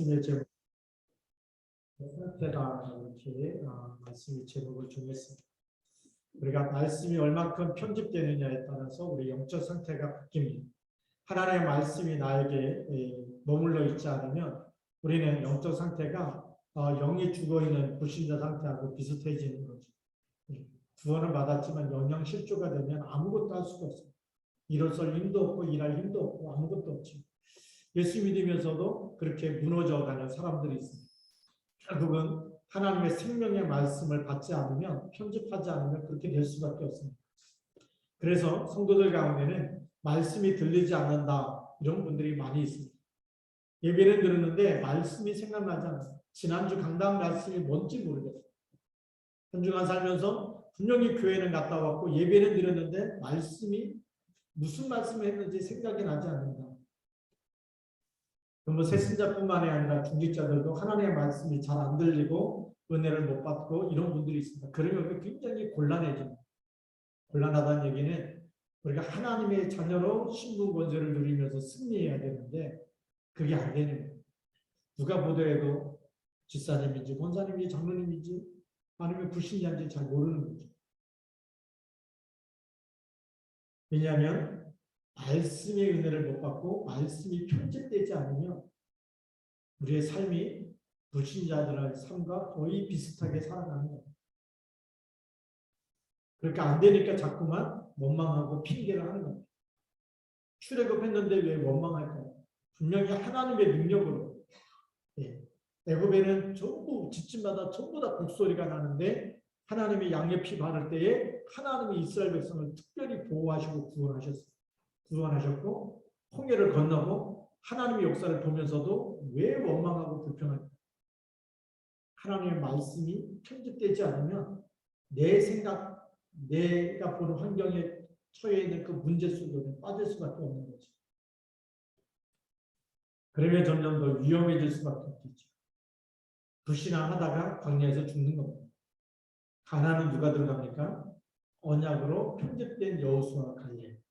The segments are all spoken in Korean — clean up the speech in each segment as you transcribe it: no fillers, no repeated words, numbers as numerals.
말씀의 제목 상태다 이렇게 말씀의 제목을 정했습니다. 우리가 말씀이 얼마큼 편집되느냐에 따라서 우리 영적 상태가 바뀝니다. 하나님의 말씀이 나에게 머물러 있지 않으면 우리는 영적 상태가 영이 죽어있는 불신자 상태하고 비슷해지는 거죠. 구원을 받았지만 영영 실조가 되면 아무것도 할 수가 없어요. 일어설 힘도 없고 일할 힘도 없고 아무것도 없죠. 예수 믿으면서도 그렇게 무너져가는 사람들이 있습니다. 결국은 하나님의 생명의 말씀을 받지 않으면, 편집하지 않으면 그렇게 될 수밖에 없습니다. 그래서 성도들 가운데는 말씀이 들리지 않는다 이런 분들이 많이 있습니다. 예배는 들었는데 말씀이 생각나지 않아요. 지난주 강단 말씀이 뭔지 모르겠어요. 한 주간 살면서 분명히 교회는 갔다 왔고 예배는 들었는데 말씀이 무슨 말씀을 했는지 생각이 나지 않는다. 그럼 새신자뿐만이 아니라 중직자들도 하나님의 말씀이 잘 안 들리고 은혜를 못 받고 이런 분들이 있습니다. 그러면 굉장히 곤란해집니다. 곤란하다는 얘기는 우리가 하나님의 자녀로 신분 권세를 누리면서 승리해야 되는데 그게 안 되는 거예요. 누가 보더라도 집사님인지 권사님인지 장로님인지 아니면 불신자인지 잘 모르는 거죠. 왜냐하면 말씀의 은혜를 못 받고 말씀이 편집되지 않으면 우리의 삶이 불신자들의 삶과 거의 비슷하게 살아가는 거예요. 그렇게 안 되니까 자꾸만 원망하고 핑계를 하는 겁니다. 출애굽했는데 왜 원망할까요? 분명히 하나님의 능력으로. 애굽에는 전부 집집마다 전부 다 곡소리가 나는데 하나님의 양의 피 바를 때에 하나님이 이스라엘 백성을 특별히 보호하시고 구원하셨고 홍해를 건너고 하나님의 역사를 보면서도 왜 원망하고 불평할까요? 하나님의 말씀이 편집되지 않으면 내 생각, 내가 보는 환경에 처해 있는 그 문제 속으로 빠질 수밖에 없는 거죠. 그러면 점점 더 위험해질 수밖에 없겠죠. 불신앙하다가 광야에서 죽는 겁니다. 가나안은 누가 들어갑니까? 언약으로 편집된 여호수아와 갈렙.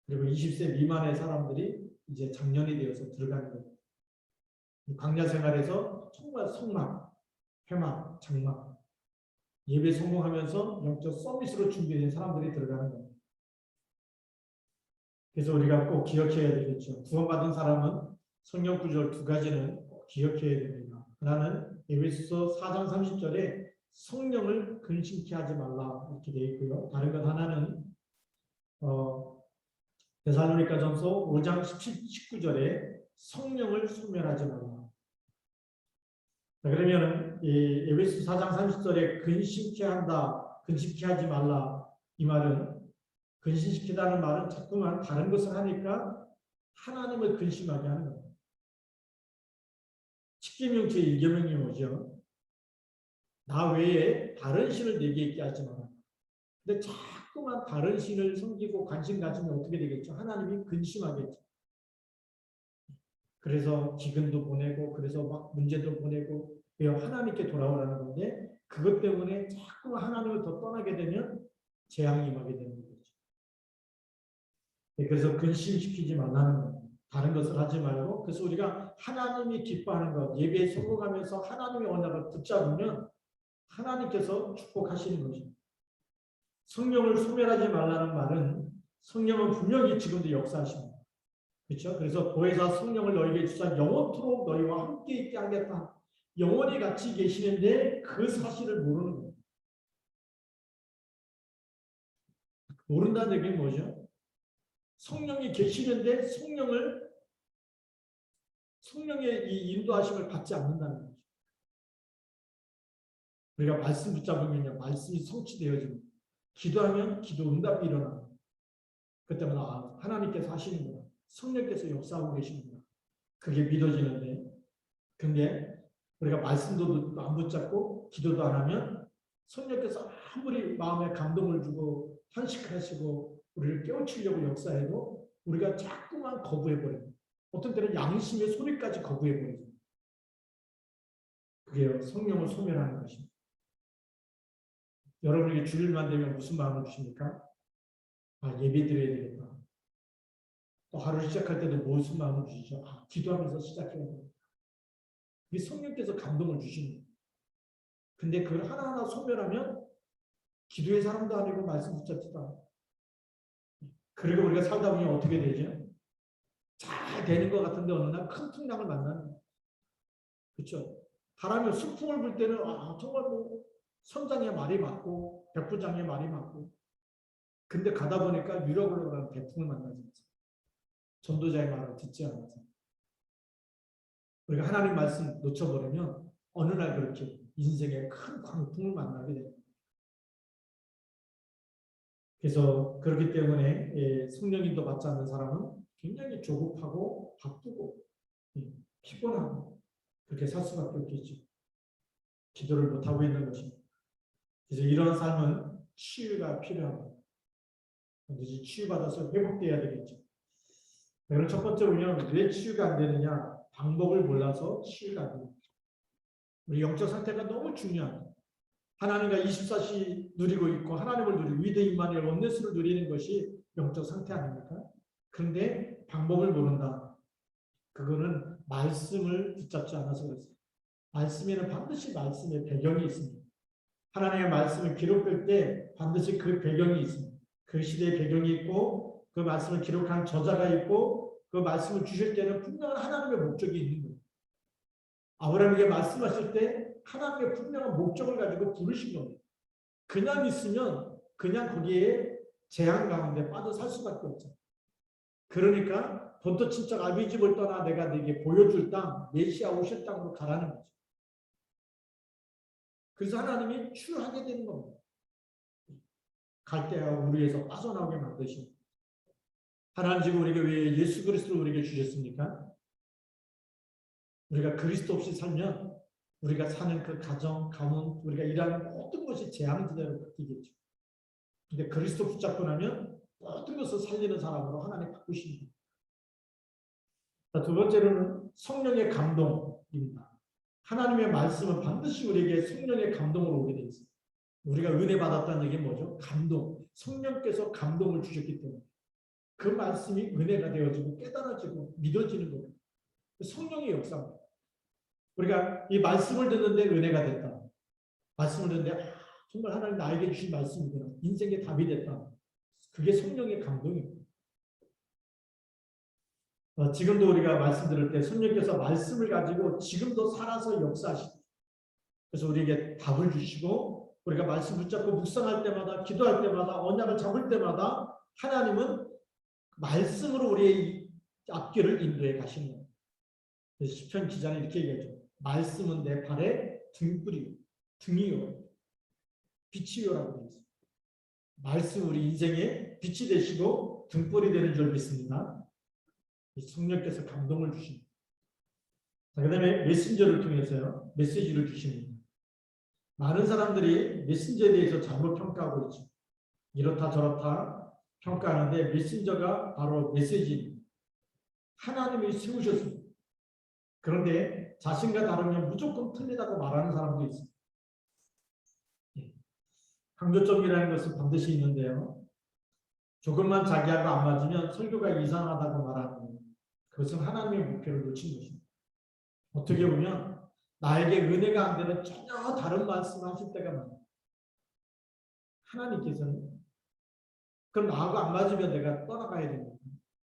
그리고 20세 미만의 사람들이 이제 장년이 되어서 들어가는 겁니다. 광야 생활에서 정말 성막, 회막, 장막, 예배 성공하면서 영적 서밋으로 준비된 사람들이 들어가는 겁니다. 그래서 우리가 꼭 기억해야 되겠죠. 구원받은 사람은 성경 구절 두 가지는 꼭 기억해야 됩니다. 하나는 에베소서 4장 30절에 성령을 근심케 하지 말라 이렇게 되어 있고요. 다른 것 하나는 데살로니가전서 5장 19절에 성령을 소멸하지 말라. 그러면은 이 에베소 4장 30절에 근심케 한다, 근심케 하지 말라 이 말은 근심시키다는 말은 자꾸만 다른 것을 하니까 하나님을 근심하게 하는 거예요. 십계명 제1계명이 뭐죠? 나 외에 다른 신을 내게 있게 하지 마라. 근데 자꾸만 다른 신을 섬기고 관심 가지면 어떻게 되겠죠? 하나님이 근심하겠죠. 그래서 기근도 보내고 그래서 막 문제도 보내고 하나님께 돌아오라는 건데 그것 때문에 자꾸 하나님을 더 떠나게 되면 재앙이 임하게 되는 거죠. 그래서 근심시키지 말라는 거예요. 다른 것을 하지 말고 그래서 우리가 하나님이 기뻐하는 것 예배에 성공하면서 하나님의 언약을 붙잡으면 하나님께서 축복하시는 거죠. 성령을 소멸하지 말라는 말은 성령은 분명히 지금도 역사하십니다. 그렇죠? 그래서 보혜사 성령을 너희에게 주사 영원토록 너희와 함께 있게 하겠다. 영원히 같이 계시는데 그 사실을 모르는 거예요. 모른다는 얘기는 뭐죠? 성령이 계시는데 성령의 이 인도하심을 받지 않는다는 거죠. 우리가 말씀 붙잡으면요, 말씀이 성취되어집니다. 기도하면 기도 응답이 일어납니다. 그때마다 하나님께서 하시는구나. 성령께서 역사하고 계시는구나. 그게 믿어지는데, 근데 우리가 말씀도 안 붙잡고 기도도 안 하면 성령께서 아무리 마음에 감동을 주고 탄식하시고 우리를 깨우치려고 역사해도 우리가 자꾸만 거부해버립니다. 어떤 때는 양심의 소리까지 거부해버리죠. 그게 성령을 소멸하는 것입니다. 여러분에게 주일만 되면 무슨 마음을 주십니까? 예배 드려야 되겠다. 또 하루를 시작할 때도 무슨 마음을 주시죠? 기도하면서 시작해야 됩니다. 이 성령께서 감동을 주시는 거예요. 근데 그걸 하나하나 소멸하면 기도의 사람도 아니고 말씀 붙잡지도 않아요. 그리고 우리가 살다 보면 어떻게 되죠? 잘 되는 것 같은데 어느 날 큰 풍랑을 만나는 거예요. 그렇죠? 바람이 수풍을 불 때는 정말 뭐 선장의 말이 맞고 백부장의 말이 맞고, 근데 가다 보니까 유력으로 가는 대풍을 만나지 않습니다. 전도자의 말을 듣지 않아서 우리가 하나님 말씀 놓쳐버리면 어느 날 그렇게 인생의 큰 광풍을 만나게 됩니다. 그래서 그렇기 때문에 성령님도 받지 않는 사람은 굉장히 조급하고 바쁘고 피곤하고 그렇게 살 수밖에 없겠죠. 기도를 못하고 있는 것입니다. 그래서 이런 삶은 치유가 필요합니다. 반드시 치유받아서 회복돼야 되겠죠. 그럼 첫 번째로는 왜 치유가 안 되느냐? 방법을 몰라서 치유가 안 됩니다. 우리 영적 상태가 너무 중요합니다. 하나님과 24시 누리고 있고 하나님을 누리고 위대 임마누엘 원네스를 누리는 것이 영적 상태 아닙니까? 그런데 방법을 모른다. 그거는 말씀을 붙잡지 않아서 그렇습니다. 말씀에는 반드시 말씀의 배경이 있습니다. 하나님의 말씀이 기록될 때 반드시 그 배경이 있습니다. 그 시대의 배경이 있고 그 말씀을 기록한 저자가 있고 그 말씀을 주실 때는 분명한 하나님의 목적이 있는 거예요. 아브라함에게 말씀하실 때 하나님의 분명한 목적을 가지고 부르신 겁니다. 그냥 있으면 그냥 거기에 재앙 가운데 빠져 살 수밖에 없죠. 그러니까 본토 친척 아비 집을 떠나 내가 네게 보여줄 땅, 메시아 오실 땅으로 가라는 거죠. 그래서 하나님이 출하게 되는 겁니다. 갈대아 우리에서 빠져나오게 만드신. 하나님 지금 우리에게 왜 예수 그리스도를 우리에게 주셨습니까? 우리가 그리스도 없이 살면 우리가 사는 그 가정, 가문, 우리가 일하는 모든 것이 재앙지대로 바뀌겠죠. 근데 그리스도 붙잡고 나면 모든 것을 살리는 사람으로 하나님 바꾸십니다. 두 번째로는 성령의 감동입니다. 하나님의 말씀은 반드시 우리에게 성령의 감동으로 오게 되어 있습니다. 우리가 은혜 받았다는 얘기는 뭐죠? 감동. 성령께서 감동을 주셨기 때문에 그 말씀이 은혜가 되어지고 깨달아지고 믿어지는 겁니다. 성령의 역사입니다. 우리가 이 말씀을 듣는데 은혜가 됐다. 말씀을 듣는데 정말 하나님 나에게 주신 말씀이구나. 인생의 답이 됐다. 그게 성령의 감동입니다. 지금도 우리가 말씀 들을 때 성령께서 말씀을 가지고 지금도 살아서 역사하시고 그래서 우리에게 답을 주시고 우리가 말씀 붙잡고 묵상할 때마다 기도할 때마다 언약을 잡을 때마다 하나님은 말씀으로 우리의 앞길을 인도해 가시는 거예요. 그래서 시편 기자는 이렇게 얘기하죠. 말씀은 내 발의 등불이요 등이요 빛이요라고 되어 있습니다. 말씀 우리 인생의 빛이 되시고 등불이 되는 줄 믿습니다. 성령께서 감동을 주십니다. 그 다음에 메신저를 통해서요. 메시지를 주십니다. 많은 사람들이 메신저에 대해서 잘못 평가하고 있죠. 이렇다 저렇다 평가하는데 메신저가 바로 메시지입니다. 하나님이 세우셨습니다. 그런데 자신과 다르면 무조건 틀리다고 말하는 사람도 있습니다. 강조점이라는 것은 반드시 있는데요. 조금만 자기하고 안 맞으면 설교가 이상하다고 말하는 거예요. 그것은 하나님의 목표를 놓친 것입니다. 어떻게 보면 나에게 은혜가 안 되는 전혀 다른 말씀을 하실 때가 많아요. 하나님께서는 그럼 나하고 안 맞으면 내가 떠나가야 됩니다.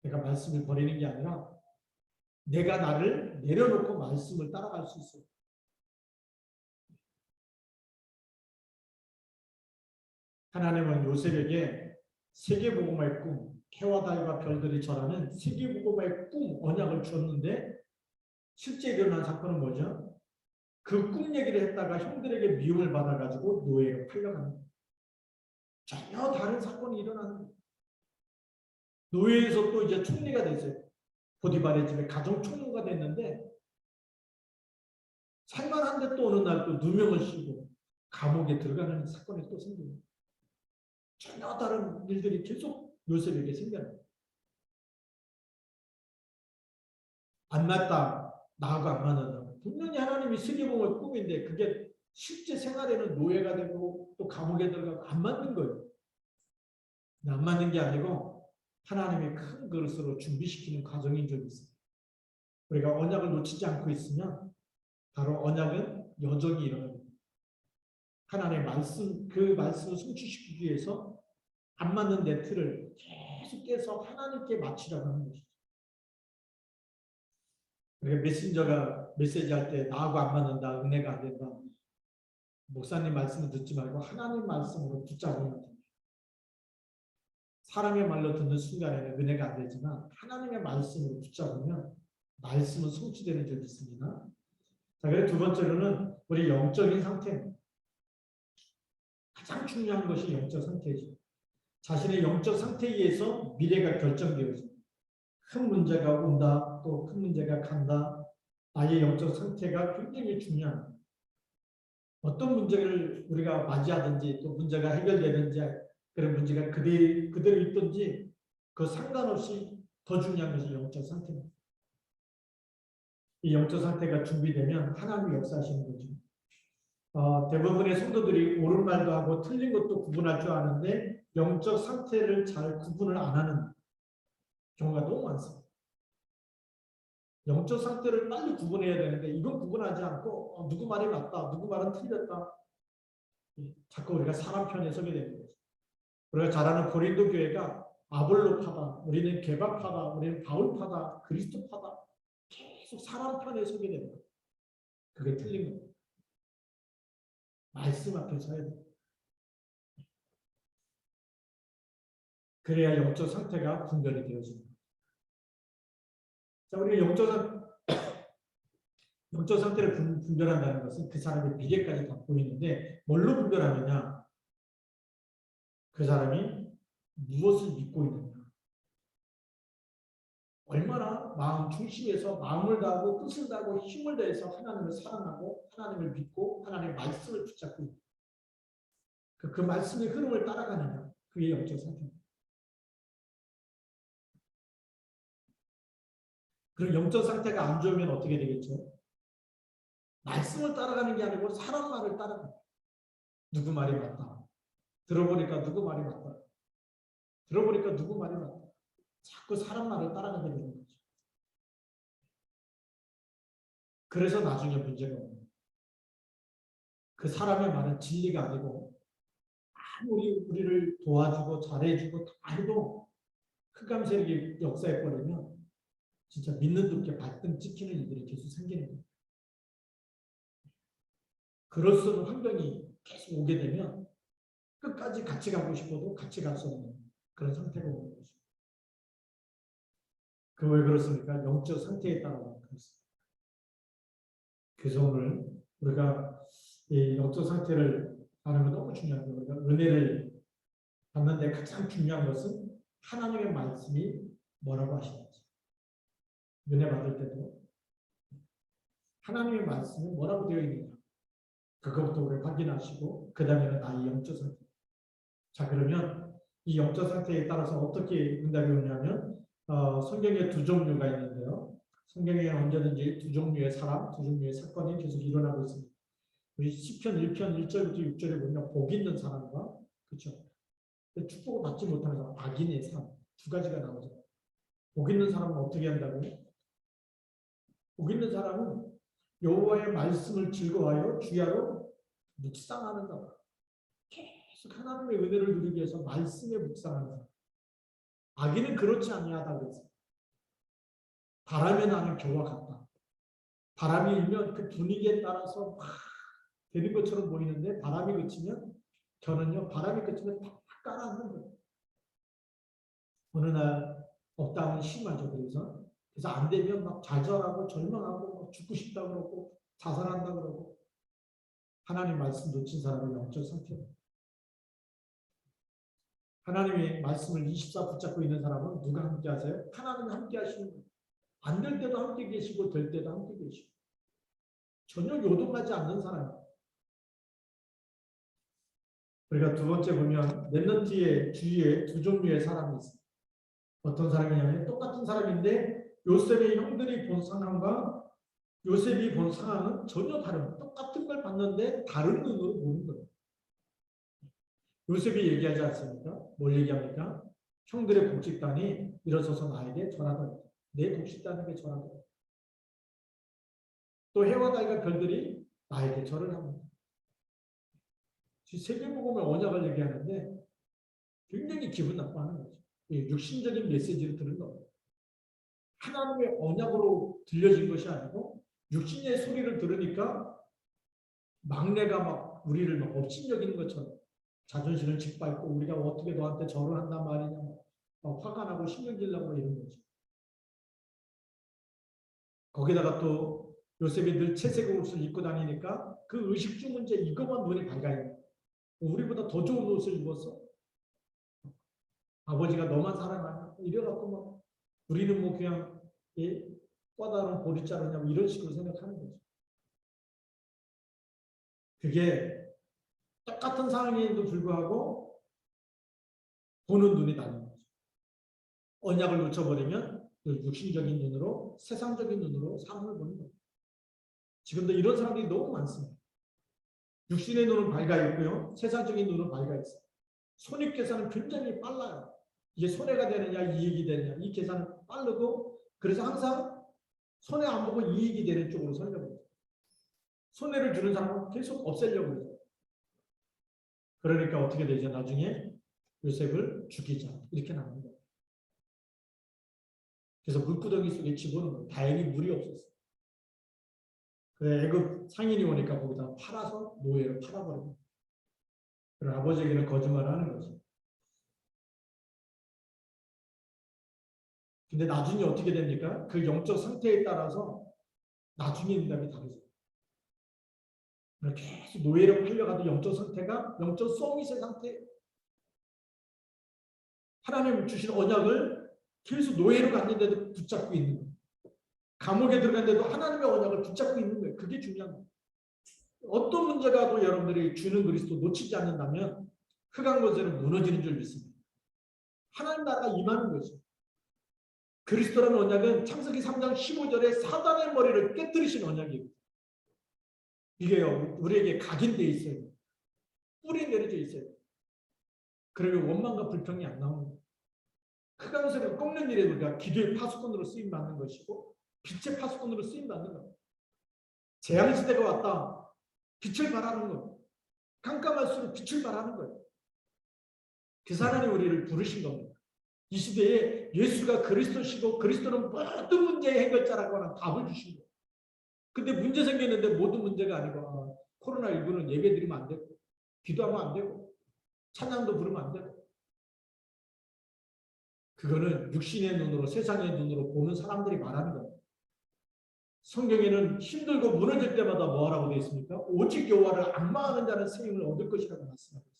내가 말씀을 버리는 게 아니라 내가 나를 내려놓고 말씀을 따라갈 수 있어요. 하나님은 요셉에게 세계복음화의 꿈, 해와 달과 별들이 절하는 세계복음화의 꿈, 언약을 주었는데 실제 일어난 사건은 뭐죠? 그 꿈 얘기를 했다가 형들에게 미움을 받아가지고 노예로 팔려가는 거예요. 전혀 다른 사건이 일어나는 거예요. 노예에서 또 이제 총리가 됐어요. 보디발의 집에 가정 총무가 됐는데 살만한데 또 어느 날 또 누명을 씌고 감옥에 들어가는 사건이 또 생깁니다. 전혀 다른 일들이 계속 요셉에게 생겨요. 안 맞다. 나하고 안 맞는다. 분명히 하나님이 세계복음의 꿈인데 그게 실제 생활에는 노예가 되고 또 감옥에 들어가고 안 맞는 거예요. 안 맞는 게 아니고 하나님의 큰 그릇으로 준비시키는 과정인 적이 있습니다. 우리가 언약을 놓치지 않고 있으면 바로 언약은 여정이 일어납니다. 하나님의 말씀, 그 말씀을 성취시키기 위해서 안 맞는 내 틀을 계속해서 하나님께 맞추려고 하는 것이죠. 그러니까 메신저가 메시지할 때 나하고 안 맞는다, 은혜가 안 된다. 목사님 말씀을 듣지 말고 하나님 말씀으로 붙잡으면 됩니다. 사람의 말로 듣는 순간에는 은혜가 안 되지만 하나님의 말씀으로 붙잡으면 말씀은 성취되는 줄 믿습니다. 자, 그리고 두 번째로는 우리 영적인 상태. 가장 중요한 것이 영적 상태죠. 자신의 영적 상태에 의해서 미래가 결정되어집니다. 큰 문제가 온다, 또 큰 문제가 간다. 나의 영적 상태가 굉장히 중요합니다. 어떤 문제를 우리가 맞이하든지 또 문제가 해결되든지 그런 문제가 그대로 있든지 그 상관없이 더 중요한 것이 영적 상태입니다. 이 영적 상태가 준비되면 하나님이 역사하시는 거죠. 대부분의 성도들이 옳은 말도 하고 틀린 것도 구분할 줄 아는데 영적 상태를 잘 구분을 안 하는 경우가 너무 많습니다. 영적 상태를 빨리 구분해야 되는데 이건 구분하지 않고 누구 말이 맞다, 누구 말은 틀렸다. 자꾸 우리가 사람 편에 서게 되는 거죠. 우리가 잘 아는 고린도 교회가 아볼로파다, 우리는 개바파다, 우리는 바울파다, 그리스도파다. 계속 사람 편에 서게 되는 거예요. 그게 틀린 겁니다. 말씀 앞에 서야 돼요. 그래야 영적 상태가 분별이 되어집니다. 자, 우리가 영적 상태를 분별한다는 것은 그 사람의 미래까지 다 보이는데 뭘로 분별하느냐? 그 사람이 무엇을 믿고 있느냐? 얼마나 마음 중심에서 마음을 다하고 뜻을 다하고 힘을 다해서 하나님을 사랑하고 하나님을 믿고 하나님의 말씀을 붙잡고 있느냐? 그 말씀의 흐름을 따라가느냐? 그게 영적 상태입니다. 그럼 영적 상태가 안 좋으면 어떻게 되겠죠? 말씀을 따라가는 게 아니고 사람 말을 따라가요. 누구 말이 맞다. 들어보니까 누구 말이 맞다. 들어보니까 누구 말이 맞다. 자꾸 사람 말을 따라가게 되는 거죠. 그래서 나중에 문제가 오는 거예요. 그 사람의 말은 진리가 아니고 아무리 우리를 도와주고 잘해주고 다 해도 흑암 세력이 역사해버리면 진짜 믿는 도끼 발등 찍히는 일들이 계속 생기는 거예요. 그럴수록 환경이 계속 오게 되면 끝까지 같이 가고 싶어도 같이 갈 수 없는 그런 상태가 오는 거죠. 그 왜 그렇습니까? 영적 상태에 따라 그렇습니다. 그래서 오늘 우리가 이 영적 상태를 아는 건 너무 중요한 거예요. 우리가 은혜를 받는데 가장 중요한 것은 하나님의 말씀이 뭐라고 하시는지. 은혜 받을 때도 하나님의 말씀이 뭐라고 되어 있느냐. 그것부터 우리 확인하시고 그 다음에는 나의 영적 상태. 자, 그러면 이 영적 상태에 따라서 어떻게 응답이 오냐면 성경에 두 종류가 있는데요. 성경에 언제든지 두 종류의 사람, 두 종류의 사건이 계속 일어나고 있습니다. 우리 시편 1편 1절부터 6절에 보면 복 있는 사람과 그렇죠. 축복을 받지 못하는 사람, 악인의 삶 두 가지가 나오죠. 복 있는 사람은 어떻게 한다고요? 복 있는 사람은 여호와의 말씀을 즐거워하여 주야로 묵상하는 것. 계속 하나님의 은혜를 누리기 위해서 말씀에 묵상하는 것. 악인은 그렇지 아니하다 그랬어요. 바람에 나는 겨와 같다. 바람이 일면 그 분위기에 따라서 막 되는 것처럼 보이는데 바람이 그치면 겨는요. 바람이 그치면 다 깔아앉는 거예요. 어느 날 업다운이 심하죠. 그래서 안 되면 막 좌절하고 절망하고 막 죽고 싶다 그러고 자살한다 그러고 하나님 말씀 놓친 사람의 영적 상태입니다. 하나님의 말씀을 24 붙잡고 있는 사람은 누가 함께 하세요? 하나님이 함께 하시는 거예요. 안 될 때도 함께 계시고 될 때도 함께 계시고 전혀 요동하지 않는 사람이에요. 우리가 두 번째 보면 렘넌트의 주위에 두 종류의 사람이 있습니다. 어떤 사람이냐면 똑같은 사람인데 요셉의 형들이 본 상황과 요셉이 본 상황은 전혀 다른 똑같은 걸 봤는데 다른 눈으로 보는 거예요. 요셉이 얘기하지 않습니까? 뭘 얘기합니까? 형들의 곡식단이 일어서서 나에게 전하더라. 내 곡식단에게 전하더라. 또 해와 달과 별들이 나에게 절을 합니다. 세계복음의 언약을 얘기하는데 굉장히 기분 나빠하는 거죠. 육신적인 메시지를 들은 겁니다. 하나님의 언약으로 들려진 것이 아니고 육신의 소리를 들으니까 막내가 막 우리를 막 업신여기는 것처럼 자존심을 짓밟고 우리가 어떻게 너한테 절을 한단 말이냐 막 화가 나고 신경질 나고 이런 거죠. 거기다가 또 요셉이 늘 채색 옷을 입고 다니니까 그 의식주 문제 이것만 눈에 밝아요. 우리보다 더 좋은 옷을 입었어. 아버지가 너만 사랑하냐 이래갖고 막 우리는 뭐 그냥 꽈다른 보리자루냐 이런 식으로 생각하는 거죠. 그게 똑같은 상황에도 불구하고 보는 눈이 다른 거죠. 언약을 놓쳐버리면 육신적인 눈으로 세상적인 눈으로 사람을 보는 거예요. 지금도 이런 사람들이 너무 많습니다. 육신의 눈은 밝아 있고요. 세상적인 눈은 밝아 있어요. 손익 계산은 굉장히 빨라요. 이게 손해가 되느냐 이익이 되느냐 이 계산은 빠르고 그래서 항상 손해 안 보고 이익이 되는 쪽으로 서려고 해요. 손해를 주는 사람은 계속 없애려고 해요. 그러니까 어떻게 되죠? 나중에 요셉을 죽이자 이렇게 나오는 거예요. 그래서 물구덩이 속에 집어넣은 거예요. 다행히 물이 없었어요. 그래 애굽 상인이 오니까 거기다 팔아서 노예로 팔아버리고 그리고 아버지에게는 거짓말을 하는 거죠. 근데 나중에 어떻게 됩니까? 그 영적 상태에 따라서 나중에 응답이 다르죠. 계속 노예로 팔려가도 영적 상태가 영적 소미의 상태. 하나님 주신 언약을 계속 노예로 갔는데도 붙잡고 있는 거예요. 감옥에 들어갔는데도 하나님의 언약을 붙잡고 있는 거예요. 그게 중요한 거예요. 어떤 문제가도 여러분들이 주는 그리스도 놓치지 않는다면 흑암 권세는 무너지는 줄 믿습니다. 하나님 나라가 임하는 거죠. 그리스도라는 언약은 창세기 3장 15절에 사단의 머리를 깨뜨리신 언약이에요. 이게요, 우리에게 각인되어 있어요. 뿌리 내려져 있어요. 그러면 원망과 불평이 안 나오는 거예요. 흑암세를 꺾는 일에 우리가 기도의 파수꾼으로 쓰임 받는 것이고 빛의 파수꾼으로 쓰임 받는 거예요. 재앙시대가 왔다. 빛을 발하는 거예요. 깜깜할수록 빛을 발하는 거예요. 그래서 하나님 우리를 부르신 겁니다. 이 시대에 예수가 그리스도시고 그리스도는 모든 문제의 해결자라고 하는 답을 주신 거예요. 근데 문제 생겼는데 모든 문제가 아니고 코로나19는 예배 드리면 안 되고 기도하면 안 되고 찬양도 부르면 안 되고 그거는 육신의 눈으로 세상의 눈으로 보는 사람들이 말하는 거예요. 성경에는 힘들고 무너질 때마다 뭐하라고 되어 있습니까? 오직 여호와를 앙망하는 자는 새 힘을 얻을 것이라고 말씀하고 있습니다.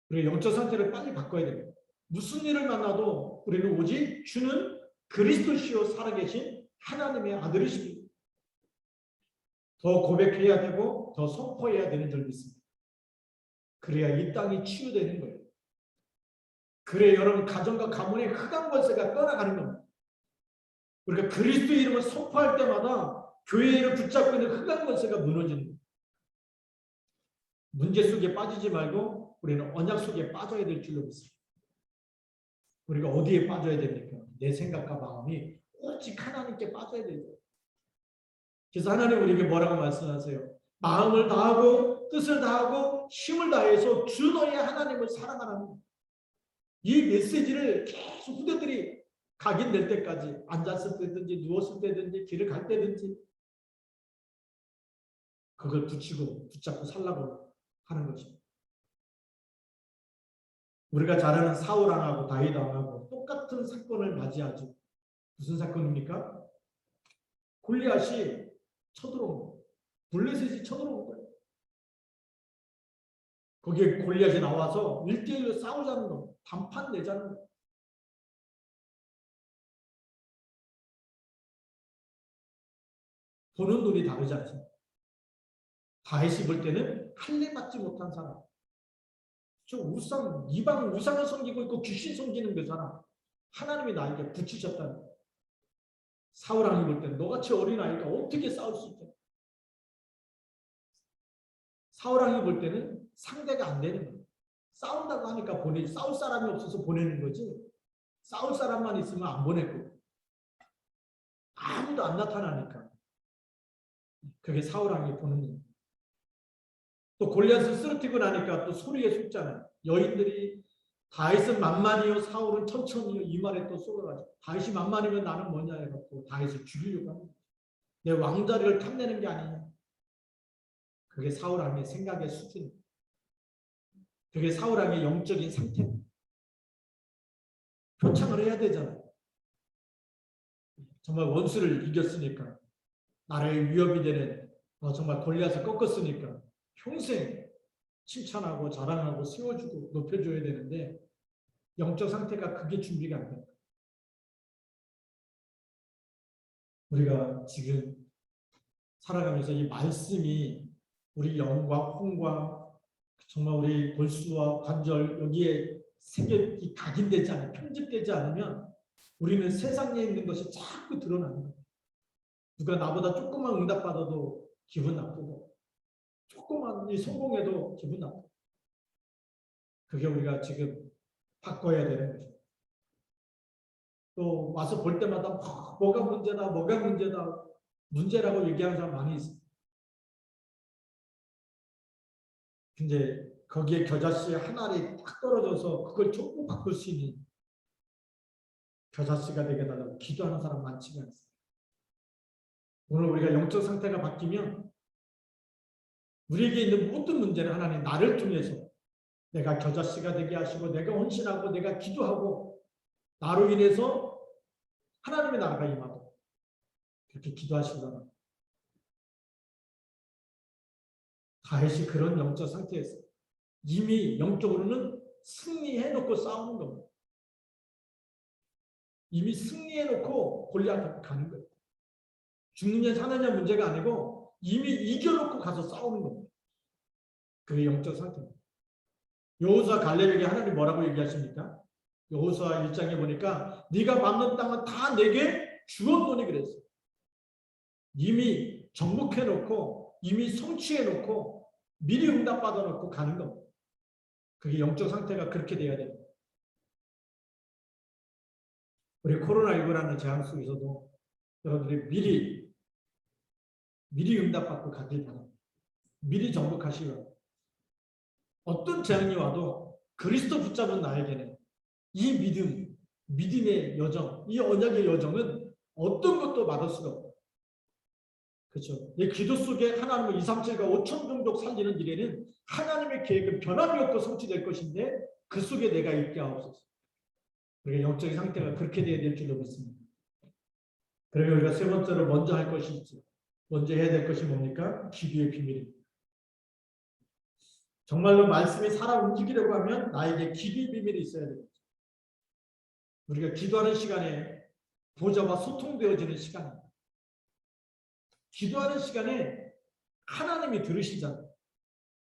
그리고 영적 상태를 빨리 바꿔야 됩니다. 무슨 일을 만나도 우리는 오직 주는 그리스도시요 살아계신 하나님의 아들이십니다. 더 고백해야 되고 더 선포해야 되는 줄 믿습니다. 그래야 이 땅이 치유되는 거예요. 그래 여러분 가정과 가문의 흑암 권세가 떠나가는 겁니다. 우리가 그리스도 이름을 선포할 때마다 교회를 붙잡고 있는 흑암 권세가 무너지는 거예요. 문제 속에 빠지지 말고 우리는 언약 속에 빠져야 될 줄로 믿습니다. 우리가 어디에 빠져야 됩니까? 내 생각과 마음이 오직 하나님께 빠져야 돼요. 그래서 하나님 우리에게 뭐라고 말씀하세요? 마음을 다하고 뜻을 다하고 힘을 다해서 주 너의 하나님을 사랑하라는 이 메시지를 계속 후대들이 각인될 때까지 앉았을 때든지 누웠을 때든지 길을 갈 때든지 그걸 붙잡고 살라고 하는 것입니다. 우리가 잘 아는 사울왕하고 다윗왕하고 똑같은 사건을 맞이하죠. 무슨 사건입니까? 골리앗이 쳐들어온 거예요. 블레셋이 쳐들어온 거예요. 거기에 골리앗이 나와서 1대1로 싸우자는 거, 단판 내자는 거. 보는 눈이 다르지 않습니까? 다윗이 볼 때는 할례 받지 못한 사람. 저 우상, 이방 우상을 섬기고 있고 귀신 섬기는 거잖아. 하나님이 나에게 붙이셨다는 거야. 사울왕이 볼 때는 너같이 어린아이가 어떻게 싸울 수 있겠냐. 사울왕이 볼 때는 상대가 안 되는 거야. 싸운다고 하니까 보내지. 싸울 사람이 없어서 보내는 거지. 싸울 사람만 있으면 안 보낼 거고. 아무 다윗도 안 나타나니까 그게 사울왕이 보는 거예요. 또 골리앗을 쓰러뜨리고 나니까 또 소리에 속잖아요. 여인들이 다윗은 만만이요 사울은 천천히요 이 말에 또 쏘아가지고 다윗이 만만이면 나는 뭐냐 해갖고 다윗을 죽이려고 합니다. 내 왕자리를 탐내는 게 아니냐. 그게 사울왕의 생각의 수준. 그게 사울왕의 영적인 상태. 표창을 해야 되잖아요. 정말 원수를 이겼으니까 나라의 위협이 되는 정말 골리앗을 꺾었으니까 평생 칭찬하고 자랑하고 세워주고 높여줘야 되는데 영적 상태가 그게 준비가 안 돼요. 우리가 지금 살아가면서 이 말씀이 우리 영과 혼과 정말 우리 골수와 관절 여기에 각인되지 않으면 편집되지 않으면 우리는 세상에 있는 것이 자꾸 드러나는 거예요. 누가 나보다 조금만 응답받아도 기분 나쁘고 조금만 성공해도 기분 나쁘고 그게 우리가 지금 바꿔야 되는 거죠. 또 와서 볼 때마다 뭐가 문제다 뭐가 문제다 문제라고 얘기하는 사람 많이 있어요. 근데 거기에 겨자씨 한 알이 딱 떨어져서 그걸 전부 바꿀 수 있는 겨자씨가 되게 달라고 기도하는 사람 많지가 않습니다. 오늘 우리가 영적 상태가 바뀌면 우리에게 있는 모든 문제는 하나님 나를 통해서 내가 겨자씨가 되게 하시고 내가 헌신하고 내가 기도하고 나로 인해서 하나님의 나라가 임하고 그렇게 기도하시더라. 다윗이 그런 영적 상태에서 이미 영적으로는 승리해놓고 싸우는 겁니다. 이미 승리해놓고 골리앗 가는 거예요. 죽느냐 사느냐 문제가 아니고 이미 이겨놓고 가서 싸우는 겁니다. 그게 영적 상태입니다. 여호수아 갈렙에게 하나님 뭐라고 얘기하십니까? 여호수아 1장에 보니까 네가 밟는 땅은 다 내게 주었노니 그랬어요. 이미 정복해놓고 이미 성취해놓고 미리 응답받아놓고 가는 겁니다. 그게 영적 상태가 그렇게 돼야 됩니다. 우리 코로나19라는 재앙 속에서도 여러분들이 미리 응답받고 가길 바랍니다. 미리 정복하시기 바랍니다. 어떤 재앙이 와도 그리스도 붙잡은 나에게는 이 믿음의 여정, 이 언약의 여정은 어떤 것도 막을 수가 없어요. 그렇죠. 내 기도 속에 하나님의 237과 5천 종족 살리는 일에는 하나님의 계획은 변함이 없고 성취될 것인데 그 속에 내가 있게 하옵소서. 우리가 영적인 상태가 그렇게 되어야 될 줄로 믿습니다. 그러면 우리가 세 번째로 먼저 할 것이 있죠. 먼저 해야 될 것이 뭡니까? 기도의 비밀입니다. 정말로 말씀이 살아 움직이려고 하면 나에게 기도의 비밀이 있어야 됩니다. 우리가 기도하는 시간에 보좌와 소통되어지는 시간입니다. 기도하는 시간에 하나님이 들으시잖아요.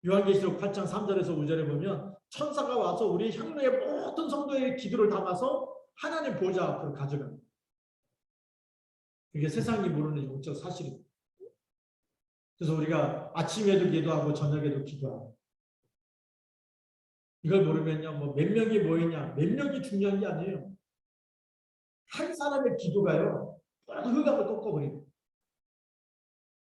요한계시록 8장 3절에서 5절에 보면 천사가 와서 우리 향로의 모든 성도의 기도를 담아서 하나님 보좌 앞으로 가져갑니다. 그게 세상이 모르는 영적 사실입니다. 그래서 우리가 아침에도 기도하고 저녁에도 기도하고 이걸 모르면요, 뭐 몇 명이 모이냐, 몇 명이 중요한 게 아니에요. 한 사람의 기도가요, 흑암을 꺾어버립니다.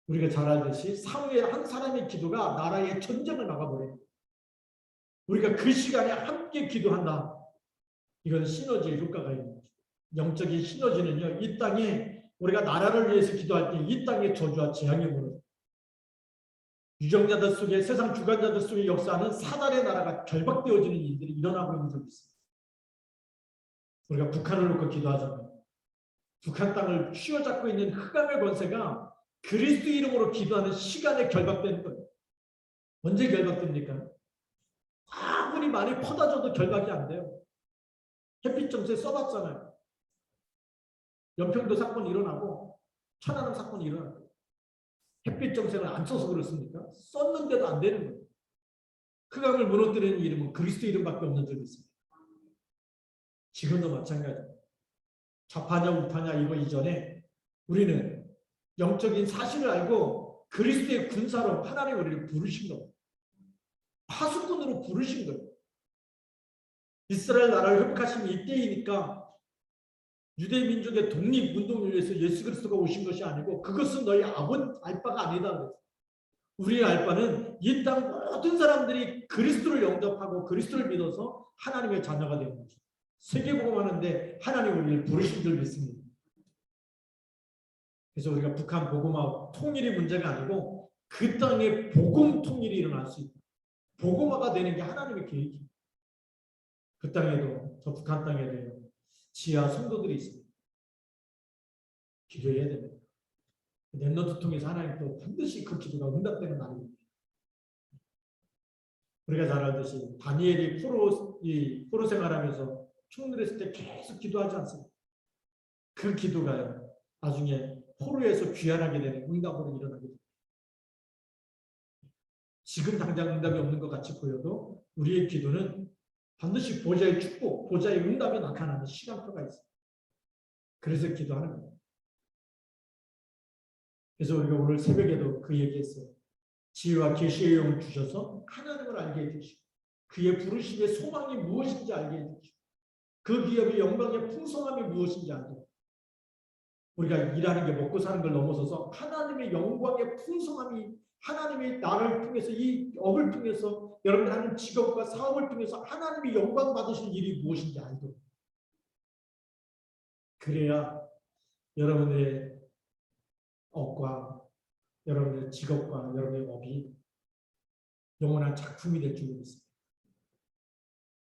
우리가 잘 알듯이 사후에 한 사람의 기도가 나라의 전쟁을 막아버립니다. 우리가 그 시간에 함께 기도한다. 이건 시너지의 효과가 있는 거죠. 영적인 시너지는요, 이 땅에 우리가 나라를 위해서 기도할 때 이 땅의 저주와 재앙이 무너져요. 유정자들 속에 세상 주관자들 속에 역사하는 사단의 나라가 결박되어지는 일들이 일어나고 있는 적이 있습니다. 우리가 북한을 놓고 기도하잖아요. 북한 땅을 휘어잡고 있는 흑암의 권세가 그리스도 이름으로 기도하는 시간에 결박되는 거예요. 언제 결박됩니까? 아무리 많이 퍼다줘도 결박이 안 돼요. 햇빛 정세 써봤잖아요. 연평도 사건이 일어나고 천안함 사건이 일어나고 햇빛 정세를 안 써서 그렇습니까? 썼는데도 안 되는 거예요. 흑암을 무너뜨리는 이름은 그리스도 이름밖에 없는 적이 있습니다. 지금도 마찬가지입니다. 좌파냐 우파냐 이거 이전에 우리는 영적인 사실을 알고 그리스도의 군사로 하나님 우리를 부르신 겁니다. 파수꾼으로 부르신 거예요. 이스라엘 나라를 회복하신 이때이니까 유대 민족의 독립운동을 위해서 예수 그리스도가 오신 것이 아니고 그것은 너희 알바가 아니다. 우리의 알바는 이 땅 모든 사람들이 그리스도를 영접하고 그리스도를 믿어서 하나님의 자녀가 되는 거죠. 세계복음하는데 하나님 우리를 부르신 줄 믿습니다. 그래서 우리가 북한 복음화 통일이 문제가 아니고 그 땅에 복음 통일이 일어날 수 있다. 복음화가 되는 게 하나님의 계획이에요. 그 땅에도 저 북한 땅에도 지하 성도들이 있습니다. 기도해야 됩니다. 랩넌트 통해서 하나님 또 반드시 그 기도가 응답되는 날입니다. 우리가 잘 알듯이 다니엘이 포로 생활하면서 총놀했을 때 계속 기도하지 않습니까? 그 기도가요. 나중에 포로에서 귀환하게 되는 응답으로 일어나게 됩니다. 지금 당장 응답이 없는 것 같이 보여도 우리의 기도는 반드시 보좌의 축복, 보좌의 응답이 나타나는 시간표가 있습니다. 그래서 기도하는 거예요. 그래서 우리가 오늘 새벽에도 그 얘기했어요. 지혜와 계시의 영을 주셔서 하나님을 알게 해주시고 그의 부르심의 소망이 무엇인지 알게 해주시고 그 기업의 영광의 풍성함이 무엇인지 알게 해주시고 우리가 일하는 게 먹고 사는 걸 넘어서서 하나님의 영광의 풍성함이 하나님이 나를 통해서 이 업을 통해서 여러분들 하는 직업과 사업을 통해서 하나님이 영광 받으실 일이 무엇인지 알고 그래야 여러분의 업과 여러분의 직업과 여러분의 업이 영원한 작품이 될 줄 믿습니다.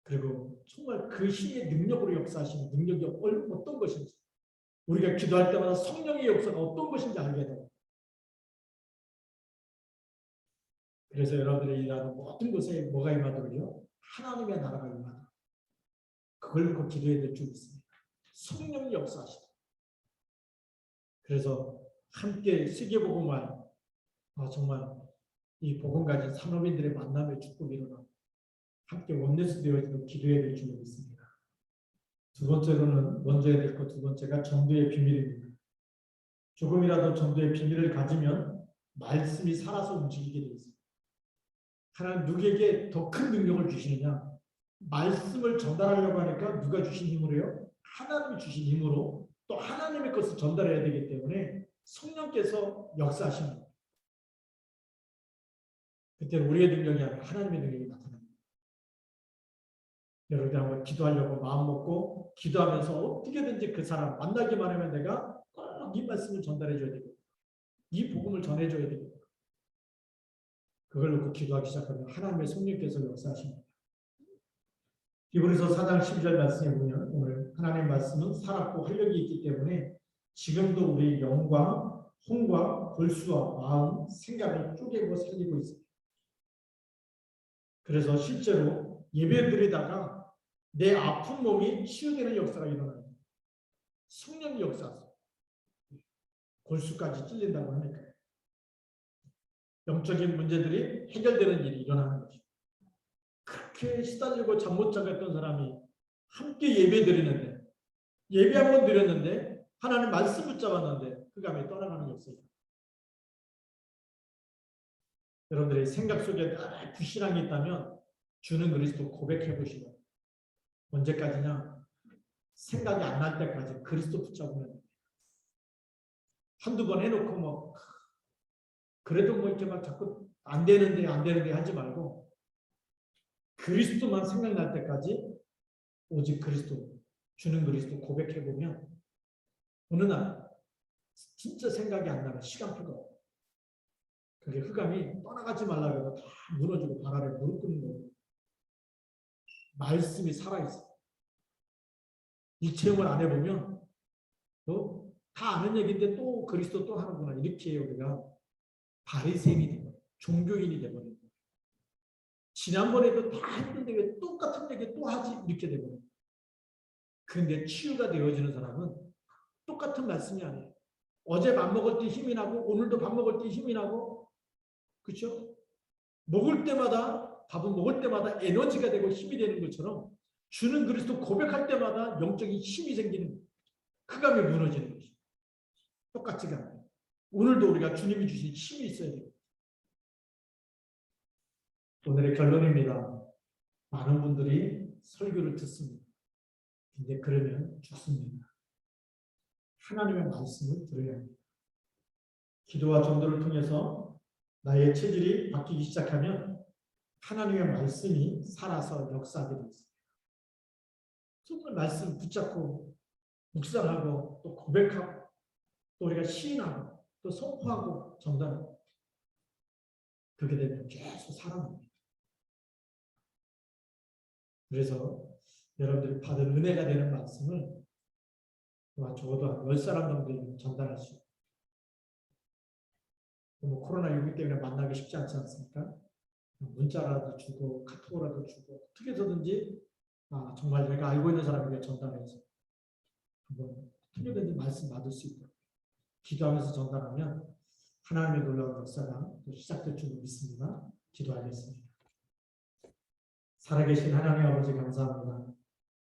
그리고 정말 그 힘의 능력으로 역사하시는 능력이 어떤 것인지 우리가 기도할 때마다 성령의 역사가 어떤 것인지 알게 됩니다. 그래서 여러분들이 일하는 모든 곳에 뭐가 임하도록요? 하나님의 나라가 임하도록 그걸 놓고 기도해야 될 줄 믿습니다. 성령이 역사하시다. 그래서 함께 세계복음화 정말 이 복음 가진 산업인들의 만남의 축복이 일어나 함께 원내스 되어지도록 기도해야 될 줄 믿습니다. 두 번째로는 먼저 해야 될 것 두 번째가 전도의 비밀입니다. 조금이라도 전도의 비밀을 가지면 말씀이 살아서 움직이게 되어 있습니다. 하나님 누구에게 더 큰 능력을 주시느냐? 말씀을 전달하려고 하니까 누가 주신 힘으로요? 하나님이 주신 힘으로 또 하나님의 것을 전달해야 되기 때문에 성령께서 역사하십니다. 그때 우리의 능력이 아니라 하나님의 능력이 나타납니다. 여러분들 한번 기도하려고 마음 먹고 기도하면서 어떻게든지 그 사람 만나기만 하면 내가 꼭 이 말씀을 전달해 줘야 되고 이 복음을 전해줘야 되고 그걸 놓고 기도하기 시작하면 하나님의 성령께서 역사하십니다. 히브리서 4장 10절 말씀에 보면 오늘 하나님의 말씀은 살았고 활력이 있기 때문에 지금도 우리 영과 혼과 골수와 마음, 생각을 쪼개고 살리고 있습니다. 그래서 실제로 예배드리다가 내 아픈 몸이 치유되는 역사가 일어납니다. 성령의 역사죠. 골수까지 찔린다고 하니까 영적인 문제들이 해결되는 일이 일어나는 거죠. 그렇게 시달리고 잠 못 자고 했던 사람이 함께 예배 드리는데 예배 한번 드렸는데 하나님 말씀 붙잡았는데 그 감에 떠나가는 역사죠. 여러분들의 생각 속에 불신앙이 있다면 주는 그리스도 고백해 보시고 언제까지냐? 생각이 안 날 때까지 그리스도 붙잡으면 한두 번 해놓고 뭐 그래도 뭐 이렇게 막 자꾸 안 되는데 하지 말고 그리스도만 생각날 때까지 오직 그리스도 주는 그리스도 고백해 보면 어느 날 진짜 생각이 안 나는 시간표가 없고 그게 흑암이 떠나가지 말라고 해도 다 무너지고 발 아래 무릎 꿇는 거예요. 말씀이 살아있어. 이 체험을 안 해보면 다 아는 얘기인데 또 그리스도 또 하는구나 이렇게 우리가 바리새인이 되고 종교인이 되버린 거예요. 지난번에도 다 했는데 왜 똑같은 얘기 또 하지 이렇게 되버린 거예요. 그런데 치유가 되어지는 사람은 똑같은 말씀이 아니에요. 어제 밥 먹을 때 힘이 나고 오늘도 밥 먹을 때 힘이 나고 그렇죠? 먹을 때마다 밥을 먹을 때마다 에너지가 되고 힘이 되는 것처럼 주는 그리스도 고백할 때마다 영적인 힘이 생기는 거예요. 흑암이 무너지는 것이 똑같지가 않아요. 오늘도 우리가 주님이 주신 힘이 있어야 돼요. 오늘의 결론입니다. 많은 분들이 설교를 듣습니다. 근데 그러면 죽습니다. 하나님의 말씀을 들어야 합니다. 기도와 전도를 통해서 나의 체질이 바뀌기 시작하면 하나님의 말씀이 살아서 역사하게 되어 있습니다. 정말 말씀 붙잡고 묵상하고 또 고백하고 또 우리가 시인하고 또 선포하고 전달하고 그렇게 되면 계속 살아납니다. 그래서 여러분들이 받은 은혜가 되는 말씀을 적어도 한 10사람 정도 전달할 수 있어요. 코로나19 때문에 만나기 쉽지 않지 않습니까? 문자라도 주고 카톡이라도 주고 어떻게 해서든지 정말 내가 알고 있는 사람에게 전달해서 한번 어떻게든지 말씀 받을 수 있도록 기도하면서 전달하면 하나님의 놀라운 역사가 또 시작될 줄 믿습니다. 기도하겠습니다. 살아계신 하나님 아버지 감사합니다.